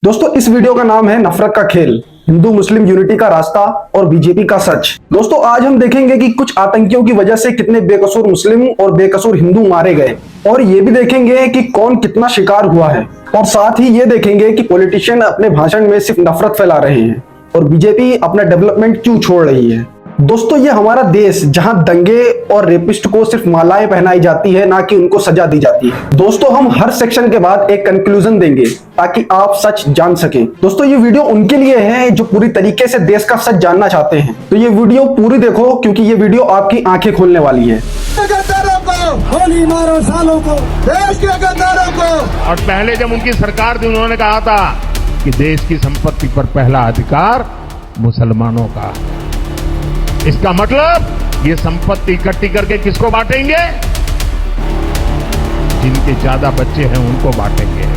दोस्तों इस वीडियो का नाम है नफरत का खेल, हिंदू मुस्लिम यूनिटी का रास्ता और बीजेपी का सच। दोस्तों आज हम देखेंगे कि कुछ आतंकियों की वजह से कितने बेकसूर मुस्लिम और बेकसूर हिंदू मारे गए, और ये भी देखेंगे कि कौन कितना शिकार हुआ है, और साथ ही ये देखेंगे कि पॉलिटिशियन अपने भाषण में सिर्फ नफरत फैला रहे हैं और बीजेपी अपना डेवलपमेंट क्यों छोड़ रही है। दोस्तों ये हमारा देश जहां दंगे और रेपिस्ट को सिर्फ मालाएं पहनाई जाती है, ना कि उनको सजा दी जाती है। दोस्तों हम हर सेक्शन के बाद एक कंक्लूजन देंगे ताकि आप सच जान सकें। दोस्तों ये वीडियो उनके लिए है जो पूरी तरीके से देश का सच जानना चाहते हैं, तो ये वीडियो पूरी देखो क्योंकि ये वीडियो आपकी आंखें खोलने वाली है। गोली मारो सालों को, देश के गद्दारों को। और पहले जब उनकी सरकार थी उन्होंने कहा था कि देश की संपत्ति पर पहला अधिकार मुसलमानों का। इसका मतलब ये संपत्ति इकट्ठी करके किसको बांटेंगे? जिनके ज्यादा बच्चे हैं उनको बांटेंगे।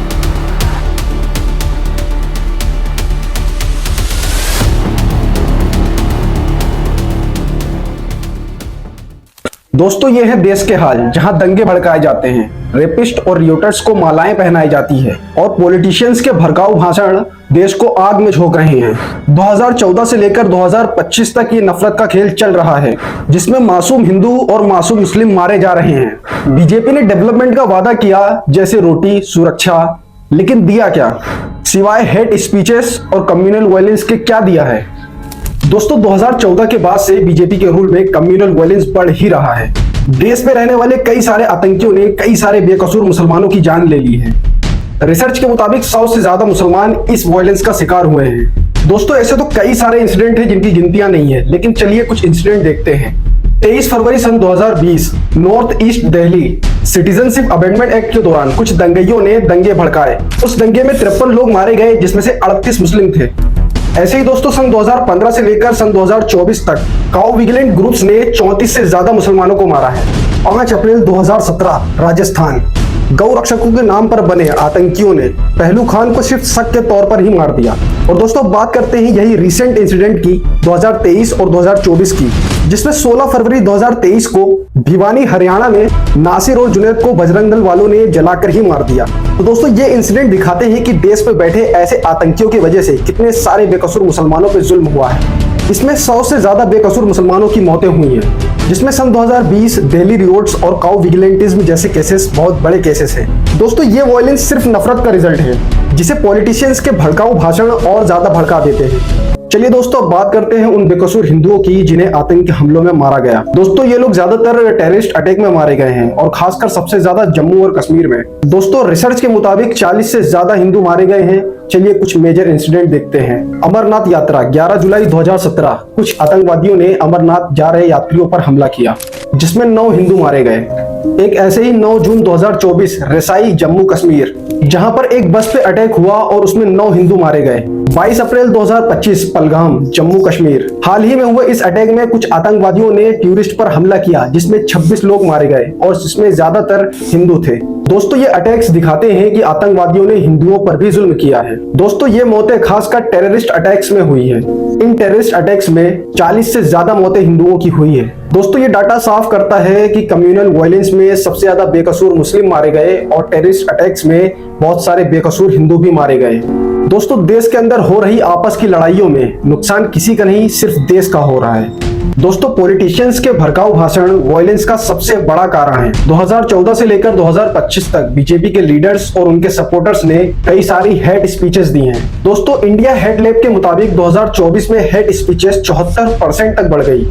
दोस्तों ये है देश के हाल जहां दंगे भड़काए जाते हैं, रेपिस्ट और रियोटर्स को मालाएं पहनाई जाती है और पॉलिटिशियंस के भड़काऊ भाषण देश को आग में झोंक रहे हैं। 2014 से लेकर 2025 तक ये नफरत का खेल चल रहा है जिसमें मासूम हिंदू और मासूम मुस्लिम मारे जा रहे हैं। बीजेपी ने डेवलपमेंट का वादा किया जैसे रोटी, सुरक्षा, लेकिन दिया क्या? सिवाय हेट स्पीचेस और कम्युनल वायलेंस के क्या दिया है? दोस्तों 2014 के बाद से बीजेपी के रूल में कम्युनल वायलेंस बढ़ ही रहा है। देश में रहने वाले कई सारे आतंकियों ने कई सारे बेकसूर मुसलमानों की जान ले ली है। रिसर्च के मुताबिक 100 से ज्यादा मुसलमान इस वायलेंस का शिकार हुए हैं। दोस्तों ऐसे तो कई सारे इंसिडेंट हैं जिनकी गिनतियां नहीं है, लेकिन चलिए कुछ इंसिडेंट देखते हैं। 23 फरवरी सन 2020 north east Delhi citizenship amendment act के दौरान कुछ दंगइयों ने दंगे भड़काए। उस दंगे में 53 लोग मारे गए जिसमें से 38 मुस्लिम थे। ऐसे ही दोस्तों सन 2015 से लेकर सन 2024 तक काउ विजिलेंट ग्रुप्स ने 34 से ज्यादा मुसलमानों को मारा है। 5 अप्रैल 2017 राजस्थान गौ रक्षकों के नाम पर बने आतंकियों ने पहलू खान को सिर्फ शक के तौर पर ही मार दिया। और दोस्तों बात करते हैं यही रिसेंट इंसिडेंट की 2023 और 2024 की, जिसमें 16 फरवरी 2023 को भिवानी हरियाणा में नासिर और जुनैद को बजरंग दल वालों ने जलाकर ही मार दिया। तो दोस्तों ये इंसिडेंट दिखाते हैं कि देश में बैठे ऐसे आतंकियों की वजह से कितने सारे बेकसूर मुसलमानों पर जुल्म हुआ है। इसमें 100 से ज्यादा बेकसूर मुसलमानों की मौतें हुई हैं, जिसमें सन 2020 दिल्ली रियोट्स और काउ विजिलेंटिज्म जैसे केसेस बहुत बड़े केसेस हैं। दोस्तों ये वायलेंस सिर्फ नफरत का रिजल्ट है जिसे पॉलिटिशियंस के भड़काऊ भाषण और ज्यादा भड़का देते हैं। चलिए दोस्तों अब बात करते हैं उन बेकसूर हिंदुओं की जिन्हें आतंकी हमलों में मारा गया। दोस्तों ये लोग ज्यादातर टेररिस्ट अटैक में मारे गए हैं और खासकर सबसे ज्यादा जम्मू और कश्मीर में। दोस्तों रिसर्च के मुताबिक 40 से ज्यादा हिंदू मारे गए हैं। चलिए कुछ मेजर इंसिडेंट देखते हैं। अमरनाथ यात्रा 11 जुलाई 2017 कुछ आतंकवादियों ने अमरनाथ जा रहे यात्रियों पर हमला किया जिसमें 9 हिंदू मारे गए। एक ऐसे ही 9 जून 2024 रेसाई जम्मू कश्मीर जहां पर एक बस पे अटैक हुआ और उसमें 9 हिंदू मारे गए। 22 अप्रैल 2025 पहलगाम जम्मू कश्मीर हाल ही में हुए इस अटैक में कुछ आतंकवादियों ने टूरिस्ट पर हमला किया जिसमें 26 लोग मारे गए और जिसमें ज्यादातर हिंदू थे। दोस्तों ये अटैक्स दिखाते हैं कि आतंकवादियों ने हिंदुओं पर भी जुल्म किया है। दोस्तों ये मौतें खासकर टेररिस्ट अटैक्स में हुई है। इन टेररिस्ट अटैक्स में 40 से ज्यादा मौतें हिंदुओं की हुई है। दोस्तों ये डाटा साफ करता है कि कम्युनल वायलेंस में सबसे ज्यादा बेकसूर मुस्लिम मारे गए और टेररिस्ट अटैक्स में बहुत सारे बेकसूर हिंदू भी मारे गए। दोस्तों देश के अंदर हो रही आपस की लड़ाइयों में नुकसान किसी का नहीं, सिर्फ देश का हो रहा है। दोस्तों पॉलिटिशियंस के भड़काऊ भाषण वायलेंस का सबसे बड़ा कारण है। 2014 से लेकर 2025 तक बीजेपी के लीडर्स और उनके सपोर्टर्स ने कई सारी हेट स्पीचेस दी हैं। दोस्तों इंडिया हेट लैब के मुताबिक 2024 में हेट स्पीचेस 74% तक बढ़ गई।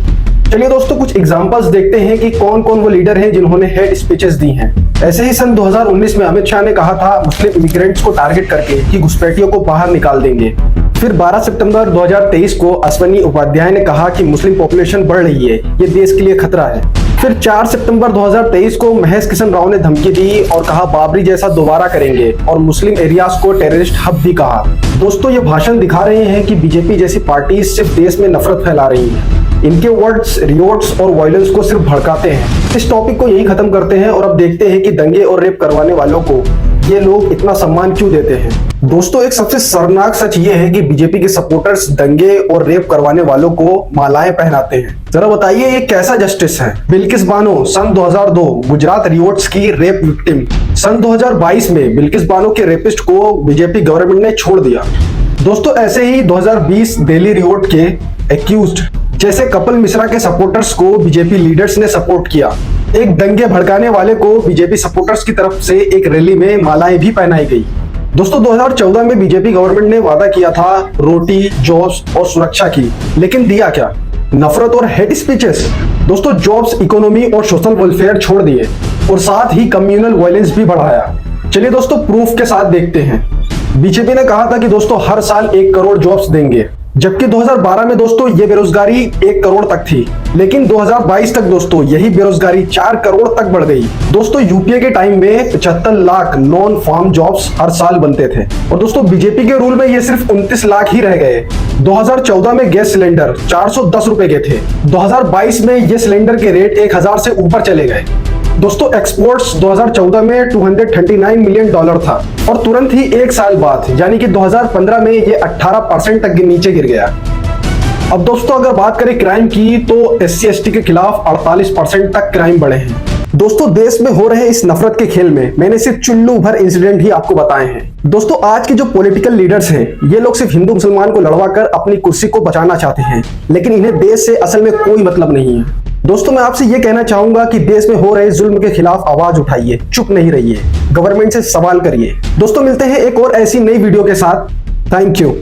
चलिए दोस्तों कुछ एग्जांपल्स देखते हैं कि कौन कौन वो लीडर हैं जिन्होंने हेट स्पीचेस दी हैं। ऐसे ही सन 2019 में अमित शाह ने कहा था मुस्लिम इमिग्रेंट्स को टारगेट करके कि घुसपैठियों को बाहर निकाल देंगे। फिर 12 सितंबर 2023 को अश्वनी उपाध्याय ने कहा कि मुस्लिम पॉपुलेशन बढ़ रही है, ये देश के लिए खतरा है। फिर 4 सितंबर 2023 को महेश किशन राव ने धमकी दी और कहा बाबरी जैसा दोबारा करेंगे और मुस्लिम एरियाज को टेररिस्ट हब भी कहा। दोस्तों ये भाषण दिखा रहे हैं कि बीजेपी जैसी पार्टी सिर्फ देश में नफरत फैला रही है। इनके वर्ड्स रियोट्स और वायलेंस को सिर्फ भड़काते हैं। इस टॉपिक को यही खत्म करते हैं और अब देखते हैं कि दंगे और रेप करवाने वालों को ये लोग इतना सम्मान क्यों देते हैं। दोस्तों एक सबसे शर्मनाक सच ये है कि बीजेपी के सपोर्टर्स दंगे और रेप करवाने वालों को मालाएं पहनाते हैं। जरा बताइए ये कैसा जस्टिस है? बिल्किस बानो सन 2002 गुजरात रियोट्स की रेप विक्टिम सन 2022 में बिल्किस बानो के रेपिस्ट को बीजेपी गवर्नमेंट ने छोड़ दिया। दोस्तों ऐसे ही 2020 दिल्ली रिवोल्ट के एक्यूज्ड जैसे कपिल मिश्रा के सपोर्टर्स को बीजेपी लीडर्स ने सपोर्ट किया। एक दंगे भड़काने वाले को बीजेपी सपोर्टर्स की तरफ से एक रैली में मालाएं भी पहनाई गई। दोस्तों 2014 में बीजेपी गवर्नमेंट ने वादा किया था रोटी, जॉब्स और सुरक्षा की, लेकिन दिया क्या? नफरत और हेट स्पीचेस। दोस्तों जॉब्स, इकोनॉमी और सोशल वेलफेयर छोड़ दिए और साथ ही कम्युनल वायलेंस भी बढ़ाया। चलिए दोस्तों प्रूफ के साथ देखते हैं। बीजेपी ने कहा था कि दोस्तों हर साल 1 करोड़ जॉब्स देंगे, जबकि 2012 में दोस्तों ये बेरोजगारी 1 करोड़ तक थी, लेकिन 2022 तक दोस्तों यही बेरोजगारी 4 करोड़ तक बढ़ गई। दोस्तों यूपीए के टाइम में 75 लाख नॉन फार्म जॉब्स हर साल बनते थे और दोस्तों बीजेपी के रूल में ये सिर्फ 29 लाख ही रह गए। 2014 में गैस सिलेंडर 410 रुपए के थे, 2022 में ये सिलेंडर के रेट 1000 से ऊपर चले गए। दोस्तों एक्सपोर्ट्स 2014 में $239 मिलियन था और तुरंत ही 1 साल बाद यानी कि 2015 में ये 18% तक नीचे गिर गया। अब दोस्तों अगर बात करें क्राइम की तो SC/ST के खिलाफ 48% तक क्राइम बढ़े हैं। दोस्तों देश में हो रहे इस नफरत के खेल में मैंने सिर्फ चुल्लू भर इंसिडेंट ही आपको बताए हैं। दोस्तों आज के जो पॉलिटिकल लीडर्स हैं ये लोग सिर्फ हिंदू मुसलमान को लड़वाकर अपनी कुर्सी को बचाना चाहते हैं, लेकिन इन्हें देश से असल में कोई मतलब नहीं है। दोस्तों मैं आपसे ये कहना चाहूंगा कि देश में हो रहे जुल्म के खिलाफ आवाज उठाइए, चुप नहीं रहिए, गवर्नमेंट से सवाल करिए। दोस्तों मिलते हैं एक और ऐसी नई वीडियो के साथ। Thank you.